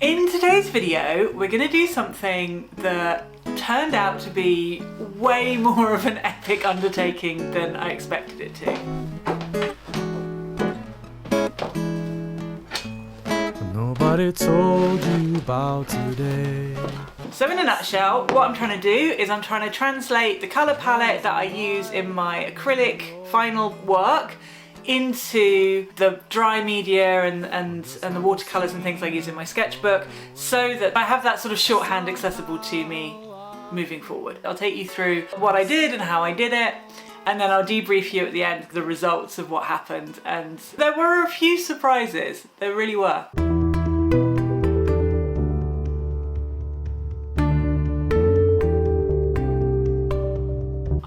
In today's video, we're going to do something that turned out to be way more of an epic undertaking than I expected it to. Nobody told you about today. So in a nutshell, what I'm trying to do is I'm trying to translate the colour palette that I use in my acrylic final work into the dry media and the watercolours and things I use in my sketchbook, so that I have that sort of shorthand accessible to me moving forward. I'll take you through what I did and how I did it, and then I'll debrief you at the end the results of what happened. And there were a few surprises, there really were.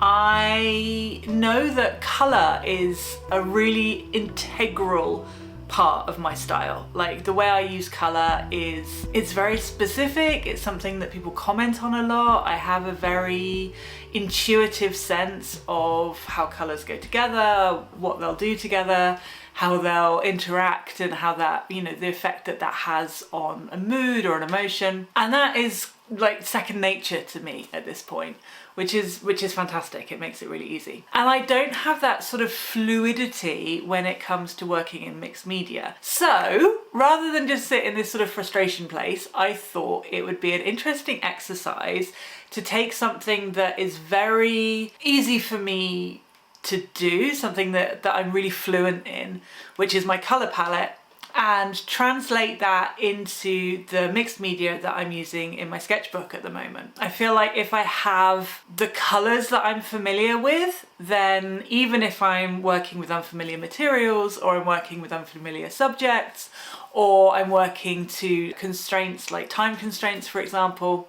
I know that colour is a really integral part of my style. Like, the way I use colour it's very specific, it's something that people comment on a lot. I have a very intuitive sense of how colours go together, what they'll do together, how they'll interact, and how that, you know, the effect that that has on a mood or an emotion. And that is like second nature to me at this point, which is fantastic. It makes it really easy. And I don't have that sort of fluidity when it comes to working in mixed media. So rather than just sit in this sort of frustration place, I thought it would be an interesting exercise to take something that is very easy for me to do, something that I'm really fluent in, which is my colour palette, and translate that into the mixed media that I'm using in my sketchbook at the moment. I feel like if I have the colours that I'm familiar with, then even if I'm working with unfamiliar materials, or I'm working with unfamiliar subjects, or I'm working to constraints like time constraints, for example,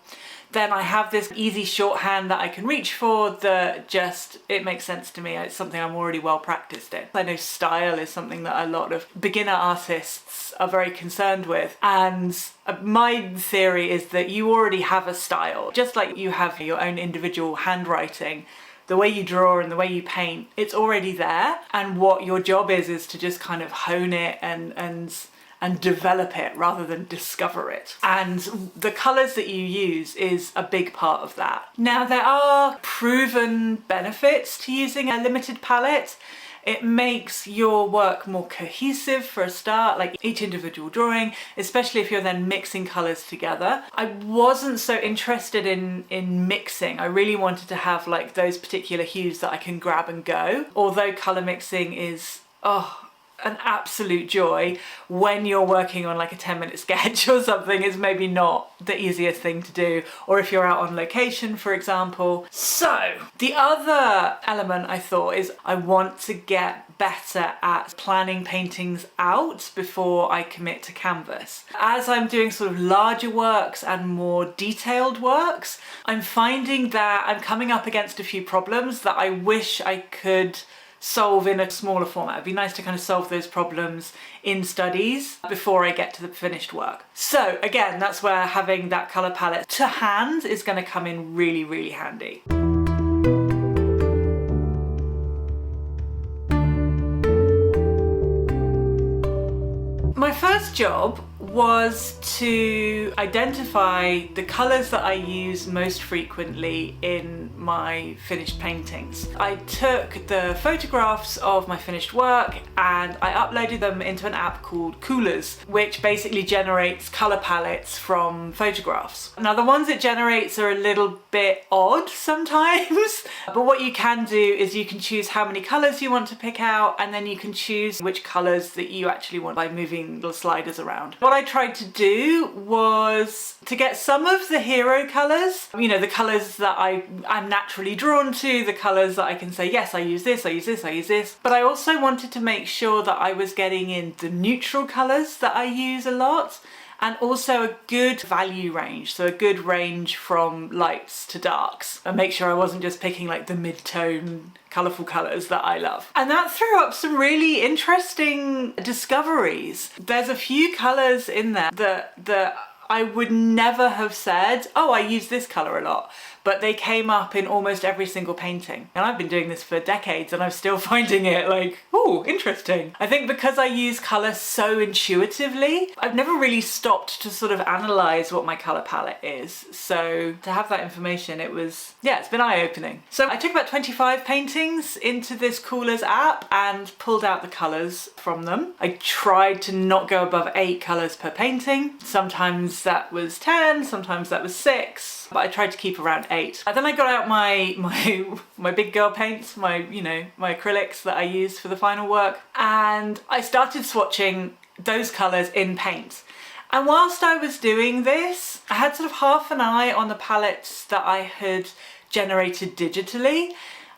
then I have this easy shorthand that I can reach for that just, it makes sense to me. It's something I'm already well practiced in. I know style is something that a lot of beginner artists are very concerned with. And my theory is that you already have a style. Just like you have your own individual handwriting, the way you draw and the way you paint, it's already there. And what your job is to just kind of hone it and develop it rather than discover it. And the colours that you use is a big part of that. Now, there are proven benefits to using a limited palette. It makes your work more cohesive for a start, like each individual drawing, especially if you're then mixing colours together. I wasn't so interested in mixing. I really wanted to have like those particular hues that I can grab and go. Although colour mixing is, an absolute joy when you're working on like a 10-minute sketch or something, is maybe not the easiest thing to do, or if you're out on location, for example. So the other element I thought is I want to get better at planning paintings out before I commit to canvas. As I'm doing sort of larger works and more detailed works, I'm finding that I'm coming up against a few problems that I wish I could solve in a smaller format. It'd be nice to kind of solve those problems in studies before I get to the finished work. So again, that's where having that colour palette to hand is going to come in really, really handy. My first job was to identify the colours that I use most frequently in my finished paintings. I took the photographs of my finished work and I uploaded them into an app called Coolers, which basically generates colour palettes from photographs. Now, the ones it generates are a little bit odd sometimes, but what you can do is you can choose how many colours you want to pick out, and then you can choose which colours that you actually want by moving little sliders around. What I tried to do was to get some of the hero colours, you know, the colours that I'm naturally drawn to, the colours that I can say, yes, I use this, I use this, I use this. But I also wanted to make sure that I was getting in the neutral colours that I use a lot, and also a good value range, so a good range from lights to darks, and make sure I wasn't just picking like the mid-tone colourful colours that I love. And that threw up some really interesting discoveries. There's a few colours in there that I would never have said, oh, I use this colour a lot, but but they came up in almost every single painting. And I've been doing this for decades and I'm still finding it like, oh, interesting. I think because I use colour so intuitively, I've never really stopped to sort of analyse what my colour palette is. So to have that information, it's been eye-opening. So I took about 25 paintings into this Coolers app and pulled out the colours from them. I tried to not go above 8 colours per painting. Sometimes that was 10, sometimes that was 6, but I tried to keep around 8. And then I got out my big girl paints, my acrylics that I use for the final work, and I started swatching those colours in paint. And whilst I was doing this, I had sort of half an eye on the palettes that I had generated digitally,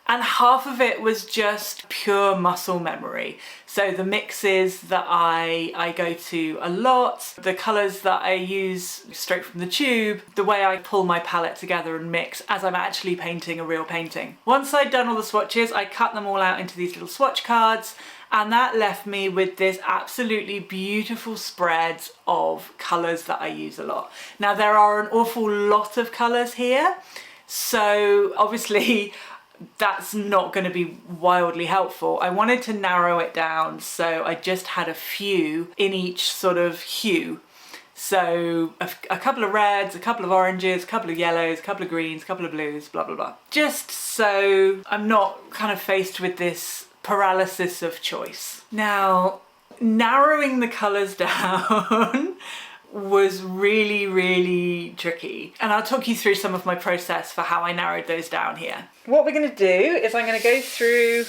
and half of it was just pure muscle memory. So the mixes that I go to a lot, the colours that I use straight from the tube, the way I pull my palette together and mix as I'm actually painting a real painting. Once I'd done all the swatches, I cut them all out into these little swatch cards, and that left me with this absolutely beautiful spread of colours that I use a lot. Now there are an awful lot of colours here, so obviously that's not going to be wildly helpful. I wanted to narrow it down, so I just had a few in each sort of hue. So a couple of reds, a couple of oranges, a couple of yellows, a couple of greens, a couple of blues, blah, blah, blah. Just so I'm not kind of faced with this paralysis of choice. Now, narrowing the colours down was really, really tricky. And I'll talk you through some of my process for how I narrowed those down here. What we're going to do is I'm going to go through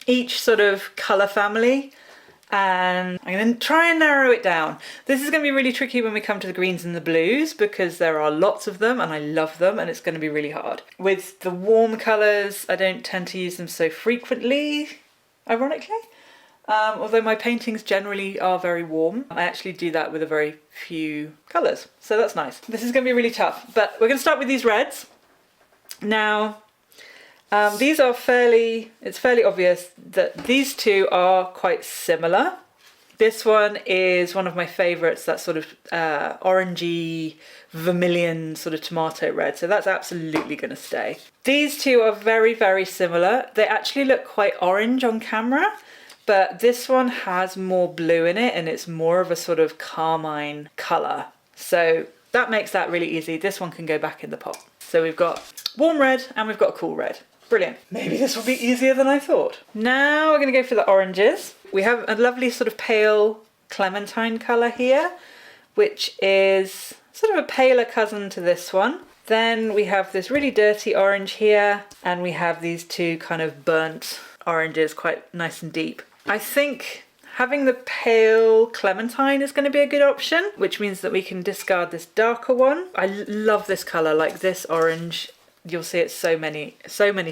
each sort of colour family and I'm going to try and narrow it down. This is going to be really tricky when we come to the greens and the blues because there are lots of them and I love them, and it's going to be really hard. With the warm colours, I don't tend to use them so frequently, ironically. Although my paintings generally are very warm, I actually do that with a very few colours, so that's nice. This is going to be really tough, but we're going to start with these reds. Now, these are it's fairly obvious that these two are quite similar. This one is one of my favourites, that sort of orangey, vermilion sort of tomato red, so that's absolutely going to stay. These two are very, very similar. They actually look quite orange on camera, but this one has more blue in it and it's more of a sort of carmine colour. So that makes that really easy. This one can go back in the pot. So we've got warm red and we've got cool red. Brilliant. Maybe this will be easier than I thought. Now we're going to go for the oranges. We have a lovely sort of pale clementine colour here, which is sort of a paler cousin to this one. Then we have this really dirty orange here, and we have these two kind of burnt oranges, quite nice and deep. I think having the pale clementine is going to be a good option, which means that we can discard this darker one. I love this colour, like this orange. You'll see it so many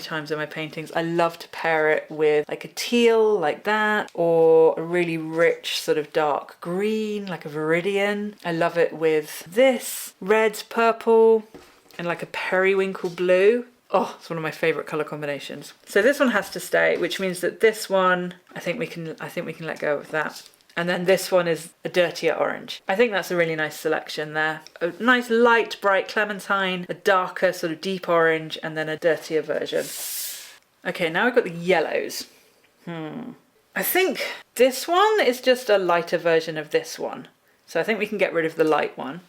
times in my paintings. I love to pair it with like a teal like that, or a really rich sort of dark green like a viridian. I love it with this red, purple, and like a periwinkle blue. Oh, it's one of my favourite colour combinations. So this one has to stay, which means that this one, I think we can let go of that. And then this one is a dirtier orange. I think that's a really nice selection there. A nice light, bright clementine, a darker sort of deep orange, and then a dirtier version. Okay, now we've got the yellows. I think this one is just a lighter version of this one. So I think we can get rid of the light one.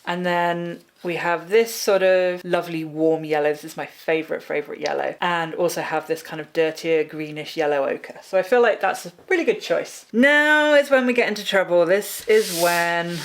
And then we have this sort of lovely warm yellow. This is my favourite yellow. And also have this kind of dirtier greenish yellow ochre. So I feel like that's a really good choice. Now is when we get into trouble. This is when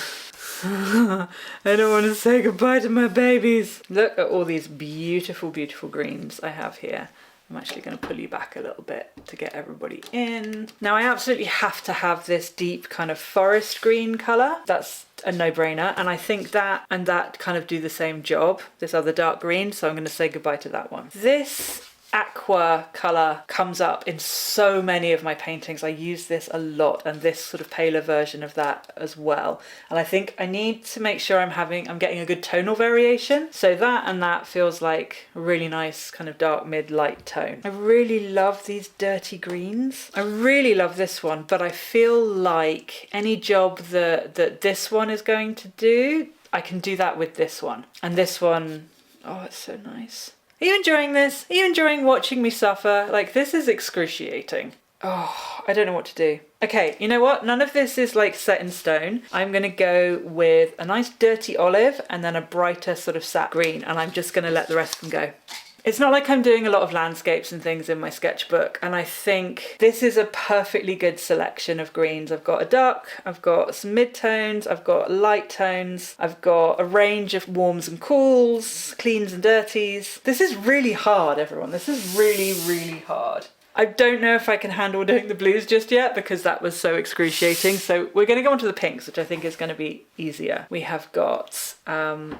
I don't want to say goodbye to my babies. Look at all these beautiful, beautiful greens I have here. I'm actually going to pull you back a little bit to get everybody in. Now I absolutely have to have this deep kind of forest green colour. That's a no-brainer, and I think that and that kind of do the same job, this other dark green, so I'm going to say goodbye to that one. This aqua colour comes up in so many of my paintings. I use this a lot, and this sort of paler version of that as well. And I think I need to make sure I'm getting a good tonal variation. So that and that feels like a really nice kind of dark mid-light tone. I really love these dirty greens. I really love this one, but I feel like any job that this one is going to do, I can do that with this one. And this one Oh, it's so nice. Are you enjoying this? Are you enjoying watching me suffer? Like, this is excruciating. Oh, I don't know what to do. Okay, you know what? None of this is like set in stone. I'm gonna go with a nice dirty olive and then a brighter sort of sap green, and I'm just gonna let the rest of them go. It's not like I'm doing a lot of landscapes and things in my sketchbook, and I think this is a perfectly good selection of greens. I've got a dark, I've got some mid-tones, I've got light tones, I've got a range of warms and cools, cleans and dirties. This is really hard, everyone. This is really, really hard. I don't know if I can handle doing the blues just yet because that was so excruciating. So we're going to go on to the pinks, which I think is going to be easier. We have got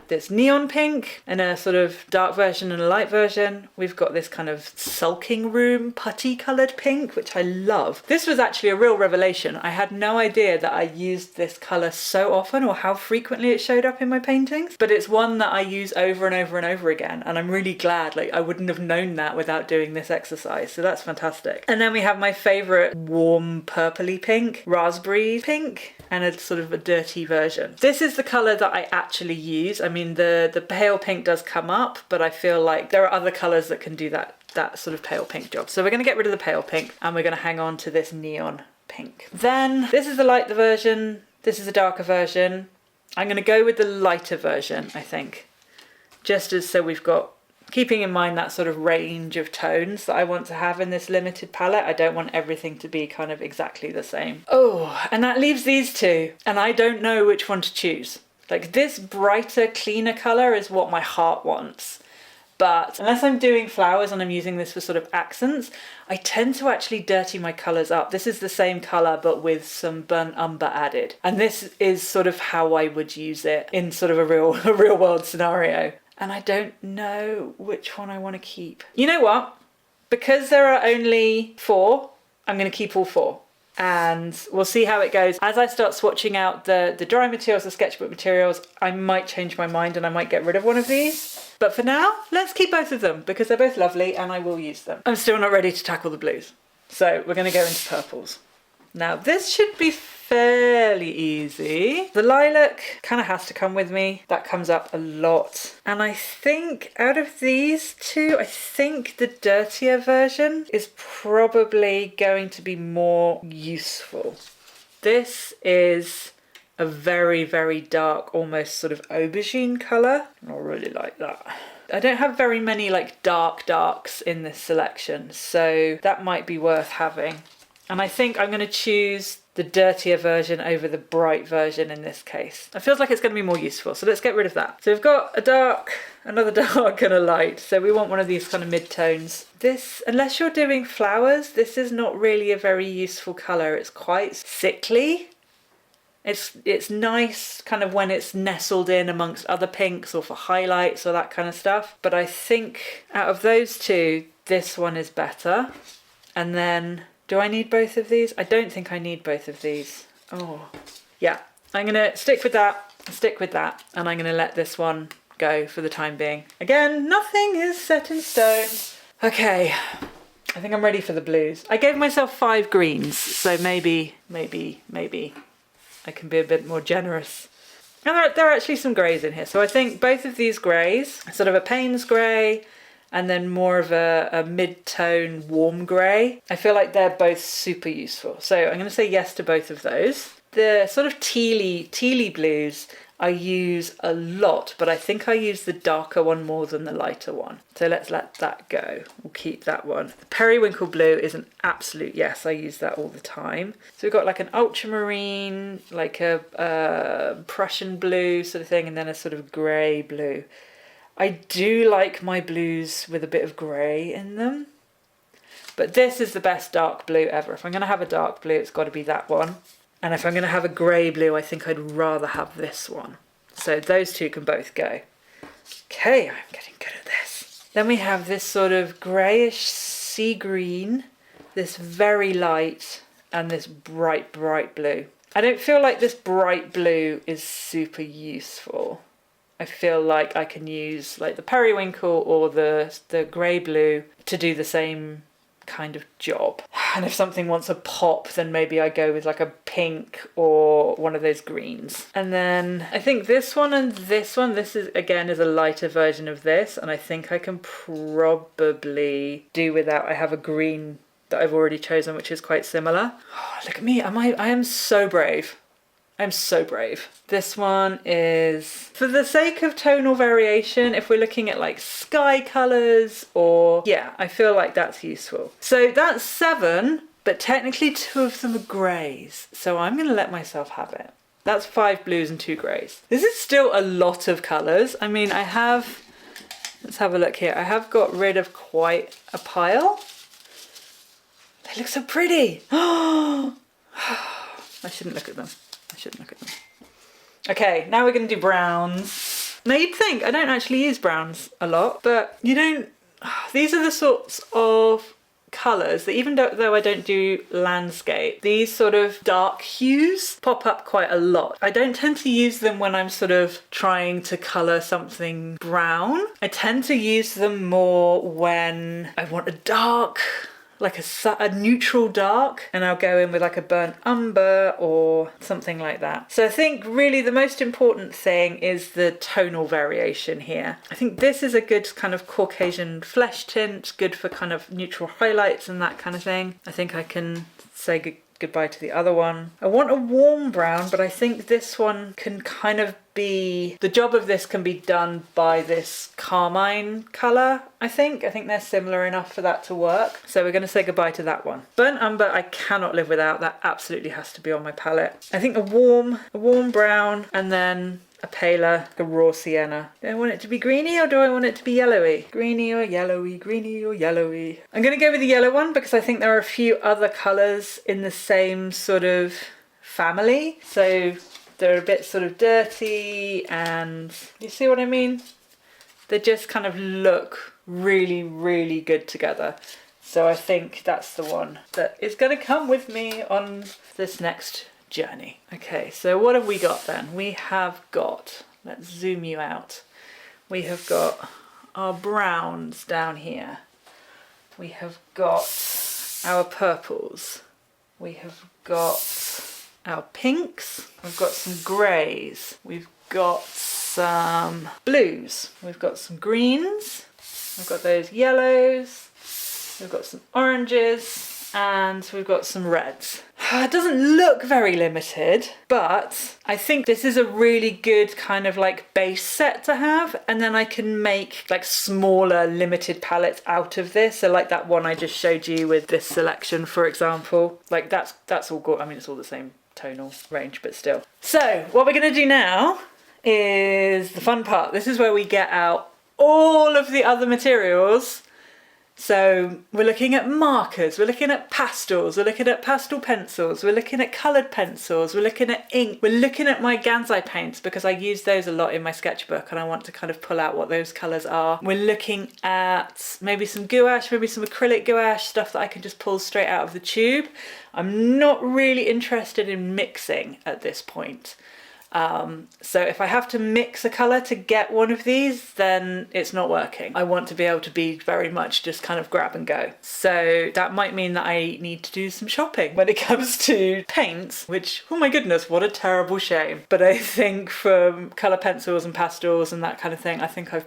this neon pink and a sort of dark version and a light version. We've got this kind of sulking room putty coloured pink, which I love. This was actually a real revelation. I had no idea that I used this colour so often or how frequently it showed up in my paintings, but it's one that I use over and over and over again. And I'm really glad, like I wouldn't have known that without doing this exercise. So that's fantastic. And then we have my favourite warm purpley pink, raspberry pink, and a sort of a dirty version. This is the colour that I actually use. I mean, the pale pink does come up, but I feel like there are other colours that can do that sort of pale pink job. So we're going to get rid of the pale pink and we're going to hang on to this neon pink. Then this is the lighter version. This is the darker version. I'm going to go with the lighter version, I think. Just as so we've got, keeping in mind that sort of range of tones that I want to have in this limited palette. I don't want everything to be kind of exactly the same. Oh, and that leaves these two, and I don't know which one to choose. Like this brighter, cleaner colour is what my heart wants. But unless I'm doing flowers and I'm using this for sort of accents, I tend to actually dirty my colours up. This is the same colour but with some burnt umber added. And this is sort of how I would use it in sort of a real world scenario. And I don't know which one I want to keep. You know what? Because there are only 4, I'm going to keep all 4. And we'll see how it goes. As I start swatching out the drawing materials, the sketchbook materials, I might change my mind and I might get rid of one of these. But for now, let's keep both of them because they're both lovely and I will use them. I'm still not ready to tackle the blues. So we're going to go into purples. Now this should be fairly easy. The lilac kind of has to come with me. That comes up a lot. And I think out of these two, I think the dirtier version is probably going to be more useful. This is a very, very dark, almost sort of aubergine colour. I really like that. I don't have very many like darks in this selection, so that might be worth having. And I think I'm going to choose the dirtier version over the bright version in this case. It feels like it's going to be more useful, so let's get rid of that. So we've got a dark, another dark and a light. So we want one of these kind of mid-tones. This, unless you're doing flowers, this is not really a very useful colour. It's quite sickly. It's nice kind of when it's nestled in amongst other pinks or for highlights or that kind of stuff. But I think out of those two, this one is better. And then, do I need both of these? I don't think I need both of these. Oh, yeah. I'm going to stick with that, and I'm going to let this one go for the time being. Again, nothing is set in stone. Okay, I think I'm ready for the blues. I gave myself 5 greens, so maybe I can be a bit more generous. And there are actually some greys in here. So I think both of these greys, sort of a Payne's grey, and then more of a mid-tone warm grey. I feel like they're both super useful. So I'm going to say yes to both of those. The sort of tealy blues I use a lot, but I think I use the darker one more than the lighter one. So let's let that go. We'll keep that one. The periwinkle blue is an absolute yes. I use that all the time. So we've got like an ultramarine, like a Prussian blue sort of thing, and then a sort of grey blue. I do like my blues with a bit of grey in them. But this is the best dark blue ever. If I'm going to have a dark blue, it's got to be that one. And if I'm going to have a grey blue, I think I'd rather have this one. So those two can both go. Okay, I'm getting good at this. Then we have this sort of greyish sea green, this very light, and this bright blue. I don't feel like this bright blue is super useful. I feel like I can use like the periwinkle or the grey blue to do the same kind of job. And if something wants a pop, then maybe I go with like a pink or one of those greens. And then I think this one and this one, this is again is a lighter version of this, and I think I can probably do without. I have a green that I've already chosen, which is quite similar. Oh, look at me, I am so brave. I'm so brave. This one is, for the sake of tonal variation, if we're looking at like sky colours or, yeah, I feel like that's useful. So that's 7, but technically 2 of them are greys. So I'm going to let myself have it. That's 5 blues and 2 greys. This is still a lot of colours. I mean, let's have a look here. I have got rid of quite a pile. They look so pretty. I shouldn't look at them. Okay, now we're going to do browns. Now you'd think I don't actually use browns a lot, but you don't. These are the sorts of colours that even though I don't do landscape, these sort of dark hues pop up quite a lot. I don't tend to use them when I'm sort of trying to colour something brown. I tend to use them more when I want a dark, like a neutral dark, and I'll go in with like a burnt umber or something like that. So I think really the most important thing is the tonal variation here. I think this is a good kind of Caucasian flesh tint, good for kind of neutral highlights and that kind of thing. I think I can say goodbye to the other one. I want a warm brown, but I think this one can kind of be, the job of this can be done by this carmine colour, I think they're similar enough for that to work. So we're going to say goodbye to that one. Burnt umber I cannot live without, that absolutely has to be on my palette. I think a warm brown, and then a paler, a raw sienna. Do I want it to be greeny or do I want it to be yellowy? Greeny or yellowy, greeny or yellowy. I'm going to go with the yellow one because I think there are a few other colours in the same sort of family. So they're a bit sort of dirty, and you see what I mean? They just kind of look really, really good together. So I think that's the one that is going to come with me on this next journey. Okay, so what have we got then? We have got, let's zoom you out. We have got our browns down here. We have got our purples. We have got our pinks. We've got some greys. We've got some blues. We've got some greens. We've got those yellows. We've got some oranges, and we've got some reds. It doesn't look very limited, but I think this is a really good kind of like base set to have, and then I can make like smaller limited palettes out of this. So like that one I just showed you with this selection, for example, like that's all good. I mean, it's all the same tonal range, but still. So what we're going to do now is the fun part. This is where we get out all of the other materials. So we're looking at markers, we're looking at pastels, we're looking at pastel pencils, we're looking at coloured pencils, we're looking at ink, we're looking at my Gansai paints because I use those a lot in my sketchbook and I want to kind of pull out what those colours are. We're looking at maybe some gouache, maybe some acrylic gouache, stuff that I can just pull straight out of the tube. I'm not really interested in mixing at this point. So if I have to mix a colour to get one of these, then it's not working. I want to be able to be very much just kind of grab and go. So that might mean that I need to do some shopping when it comes to paints, which, oh my goodness, what a terrible shame. But I think for colour pencils and pastels and that kind of thing, I think I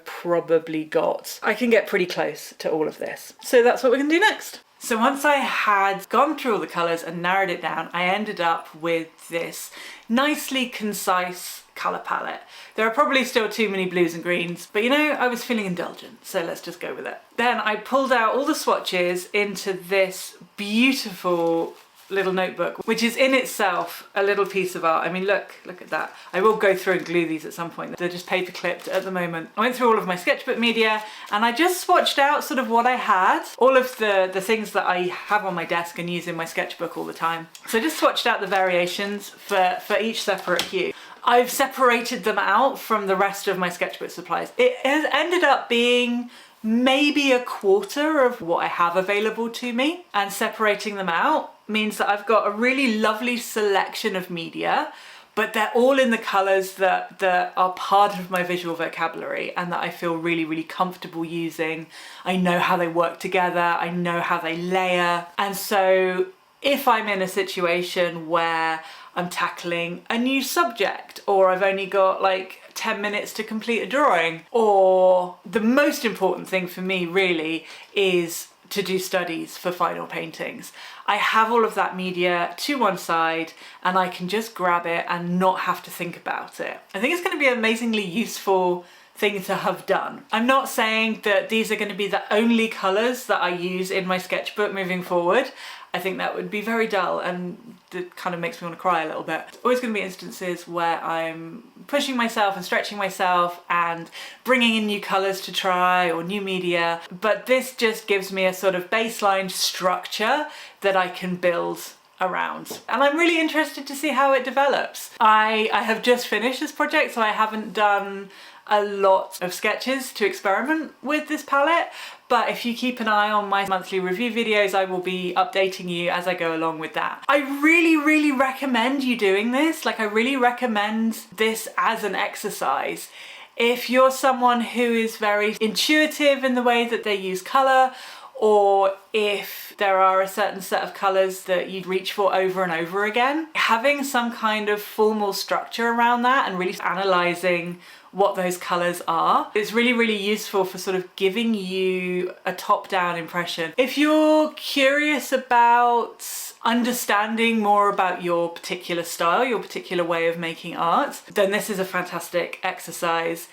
can get pretty close to all of this. So that's what we're going to do next. So once I had gone through all the colours and narrowed it down, I ended up with this nicely concise colour palette. There are probably still too many blues and greens, but you know, I was feeling indulgent, so let's just go with it. Then I pulled out all the swatches into this beautiful little notebook, which is in itself a little piece of art. I mean, look at that. I will go through and glue these at some point. They're just paper clipped at the moment. I went through all of my sketchbook media and I just swatched out sort of what I had, all of the things that I have on my desk and use in my sketchbook all the time. So I just swatched out the variations for each separate hue. I've separated them out from the rest of my sketchbook supplies. It has ended up being maybe a quarter of what I have available to me, and separating them out means that I've got a really lovely selection of media, but they're all in the colors that are part of my visual vocabulary and that I feel really, really comfortable using. I know how they work together. I know how they layer. And so if I'm in a situation where I'm tackling a new subject, or I've only got like 10 minutes to complete a drawing, or the most important thing for me really is to do studies for final paintings, I have all of that media to one side and I can just grab it and not have to think about it. I think it's going to be an amazingly useful thing to have done. I'm not saying that these are going to be the only colours that I use in my sketchbook moving forward. I think that would be very dull and it kind of makes me want to cry a little bit. There's always going to be instances where I'm pushing myself and stretching myself and bringing in new colours to try or new media, but this just gives me a sort of baseline structure that I can build around. And I'm really interested to see how it develops. I have just finished this project, so I haven't done a lot of sketches to experiment with this palette, but if you keep an eye on my monthly review videos, I will be updating you as I go along with that. I really, really recommend you doing this. Like, I really recommend this as an exercise. If you're someone who is very intuitive in the way that they use colour, or if there are a certain set of colours that you'd reach for over and over again, having some kind of formal structure around that and really analysing what those colours are is really, really useful for sort of giving you a top-down impression. If you're curious about understanding more about your particular style, your particular way of making art, then this is a fantastic exercise.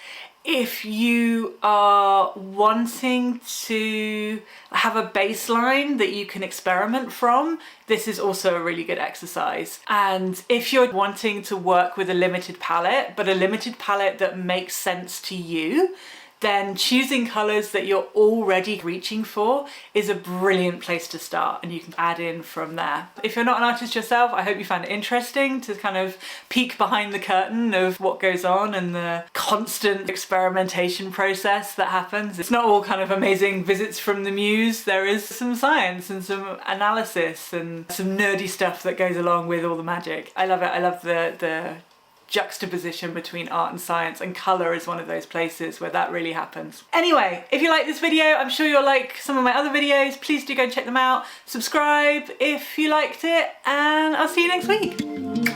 If you are wanting to have a baseline that you can experiment from, this is also a really good exercise. And if you're wanting to work with a limited palette, but a limited palette that makes sense to you, then choosing colours that you're already reaching for is a brilliant place to start, and you can add in from there. If you're not an artist yourself, I hope you found it interesting to kind of peek behind the curtain of what goes on and the constant experimentation process that happens. It's not all kind of amazing visits from the muse. There is some science and some analysis and some nerdy stuff that goes along with all the magic. I love it. I love the juxtaposition between art and science, and colour is one of those places where that really happens. Anyway, if you like this video, I'm sure you'll like some of my other videos. Please do go and check them out. Subscribe if you liked it, and I'll see you next week.